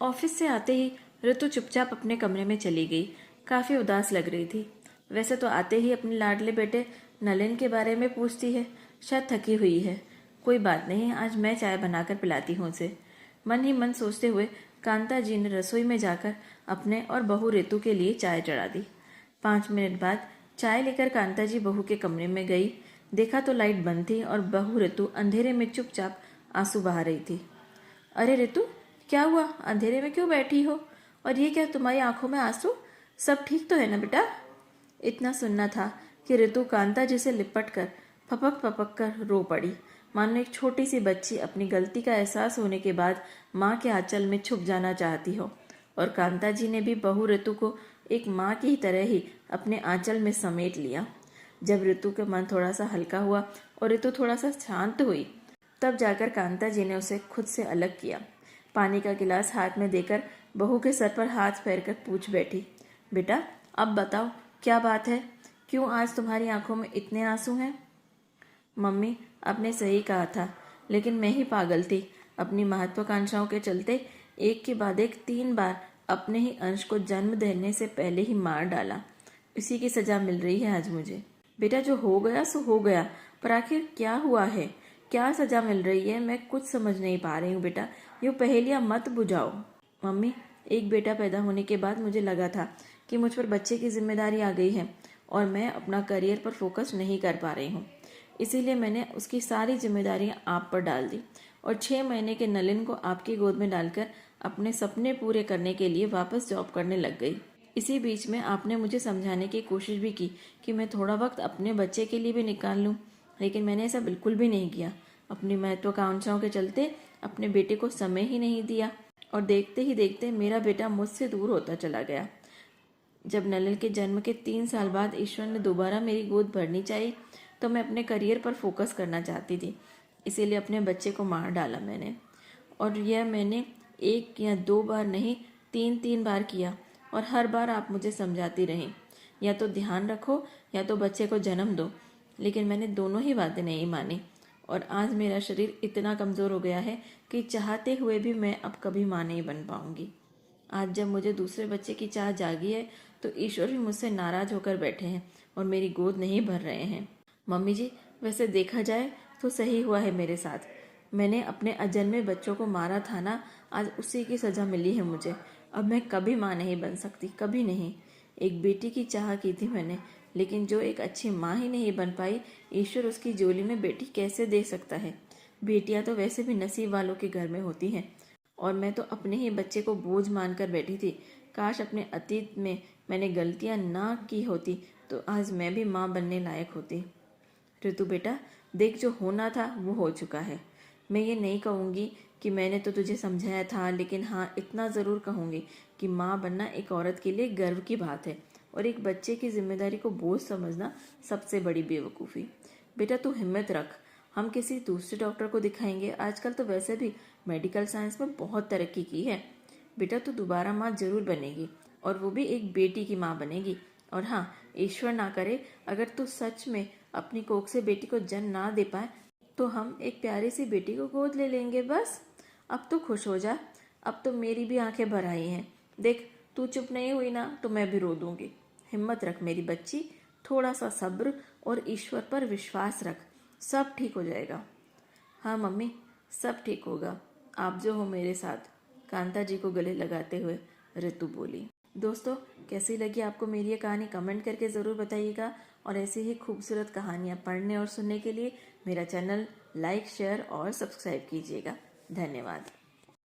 Office से आते ही ऋतु चुपचाप अपने कमरे में चली गई। काफी उदास लग रही थी। वैसे तो आते ही अपने लाडले बेटे नलिन के बारे में पूछती है। शायद थकी हुई है। कोई बात नहीं, आज मैं चाय बनाकर पिलाती हूँ उसे। मन ही मन सोचते हुए कांता जी ने रसोई में जाकर अपने और बहू ऋतु के लिए चाय चढ़ा दी। 5 मिनट बाद चाय लेकर कांता जी बहू के कमरे में गई। देखा तो लाइट बंद थी और बहू ऋतु अंधेरे में चुपचाप आंसू बहा रही थी। अरे ऋतु, क्या हुआ? अंधेरे में क्यों बैठी हो? और ये क्या, तुम्हारी आंखों में आंसू? सब ठीक तो है ना बेटा? इतना सुनना था कि ऋतु कांता जी से लिपट कर फपक फपक कर रो पड़ी, मानो एक छोटी सी बच्ची अपनी गलती का एहसास होने के बाद माँ के आंचल में छुप जाना चाहती हो। और कांता जी ने भी बहू ऋतु को एक माँ की तरह ही अपने आंचल में समेट लिया। जब ऋतु का मन थोड़ा सा हल्का हुआ और ऋतु थोड़ा सा शांत हुई, तब जाकर कांता जी ने उसे खुद से अलग किया। पानी का गिलास हाथ में देकर बहू के सर पर हाथ फेर कर पूछ बैठी, बेटा अब बताओ क्या बात है? क्यों आज तुम्हारी आंखों में इतने आंसू हैं? मम्मी, आपने सही कहा था, लेकिन मैं ही पागल थी। अपनी महत्वाकांक्षाओं के चलते एक के बाद एक 3 बार अपने ही अंश को जन्म देने से पहले ही मार डाला। इसी की सजा मिल रही है आज मुझे। बेटा, जो हो गया सो हो गया, पर आखिर क्या हुआ है? क्या सजा मिल रही है? मैं कुछ समझ नहीं पा रही हूँ बेटा। यूँ पहेलियाँ मत बुझाओ। मम्मी, एक बेटा पैदा होने के बाद मुझे लगा था कि मुझ पर बच्चे की जिम्मेदारी आ गई है और मैं अपना करियर पर फोकस नहीं कर पा रही हूँ। इसीलिए मैंने उसकी सारी जिम्मेदारियाँ आप पर डाल दी और 6 महीने के नलिन को आपकी गोद में डालकर अपने सपने पूरे करने के लिए वापस जॉब करने लग गई। इसी बीच में आपने मुझे समझाने की कोशिश भी की कि मैं थोड़ा वक्त अपने बच्चे के लिए भी निकाल लूँ, लेकिन मैंने ऐसा बिल्कुल भी नहीं किया। अपनी महत्वाकांक्षाओं के चलते अपने बेटे को समय ही नहीं दिया और देखते ही देखते मेरा बेटा मुझसे दूर होता चला गया। जब नलिन के जन्म के 3 साल बाद ईश्वर ने दोबारा मेरी गोद भरनी चाहिए तो मैं अपने करियर पर फोकस करना चाहती थी। इसीलिए अपने बच्चे को मार डाला मैंने। और यह मैंने 1 या 2 बार नहीं, 3 बार किया और हर बार आप मुझे समझाती रहीं, या तो ध्यान रखो या तो बच्चे को जन्म दो। लेकिन मैंने दोनों ही बातें नहीं मानी और आज मेरा शरीर इतना कमज़ोर हो गया है कि चाहते हुए भी मैं अब कभी माँ नहीं बन पाऊंगी। आज जब मुझे दूसरे बच्चे की चाह जागी है तो ईश्वर भी मुझसे नाराज होकर बैठे हैं और मेरी गोद नहीं भर रहे हैं। मम्मी जी, वैसे देखा जाए तो सही हुआ है मेरे साथ। मैंने अपने अजन्मे बच्चों को मारा था ना, आज उसी की सजा मिली है मुझे। अब मैं कभी माँ नहीं बन सकती, कभी नहीं। एक बेटी की चाह की थी मैंने, लेकिन जो एक अच्छी माँ ही नहीं बन पाई, ईश्वर उसकी झोली में बेटी कैसे दे सकता है? बेटियां तो वैसे भी नसीब वालों के घर में होती हैं और मैं तो अपने ही बच्चे को बोझ मानकर बैठी थी। काश अपने अतीत में मैंने गलतियां ना की होती तो आज मैं भी माँ बनने लायक होती। ऋतु बेटा, देख जो होना था वो हो चुका है। मैं ये नहीं कहूँगी कि मैंने तो तुझे समझाया था, लेकिन हाँ इतना ज़रूर कहूँगी कि माँ बनना एक औरत के लिए गर्व की बात है और एक बच्चे की जिम्मेदारी को बोझ समझना सबसे बड़ी बेवकूफ़ी। बेटा तू हिम्मत रख, हम किसी दूसरे डॉक्टर को दिखाएंगे। आजकल तो वैसे भी मेडिकल साइंस में बहुत तरक्की की है। बेटा तू दोबारा माँ जरूर बनेगी और वो भी एक बेटी की माँ बनेगी। और हाँ, ईश्वर ना करे अगर तू सच में अपनी कोख से बेटी को जन्म ना दे पाए तो हम एक प्यारी सी बेटी को गोद ले लेंगे बस। अब तो खुश हो जा, अब तो मेरी भी आंखें भर आई हैं। देख, तू चुप नहीं हुई ना तो मैं भी रो दूंगी। हिम्मत रख मेरी बच्ची, थोड़ा सा सब्र और ईश्वर पर विश्वास रख, सब ठीक हो जाएगा। हाँ मम्मी, सब ठीक होगा, आप जो हो मेरे साथ, कांता जी को गले लगाते हुए ऋतु बोली। दोस्तों, कैसी लगी आपको मेरी ये कहानी कमेंट करके ज़रूर बताइएगा और ऐसी ही खूबसूरत कहानियाँ पढ़ने और सुनने के लिए मेरा चैनल लाइक, शेयर और सब्सक्राइब कीजिएगा। धन्यवाद।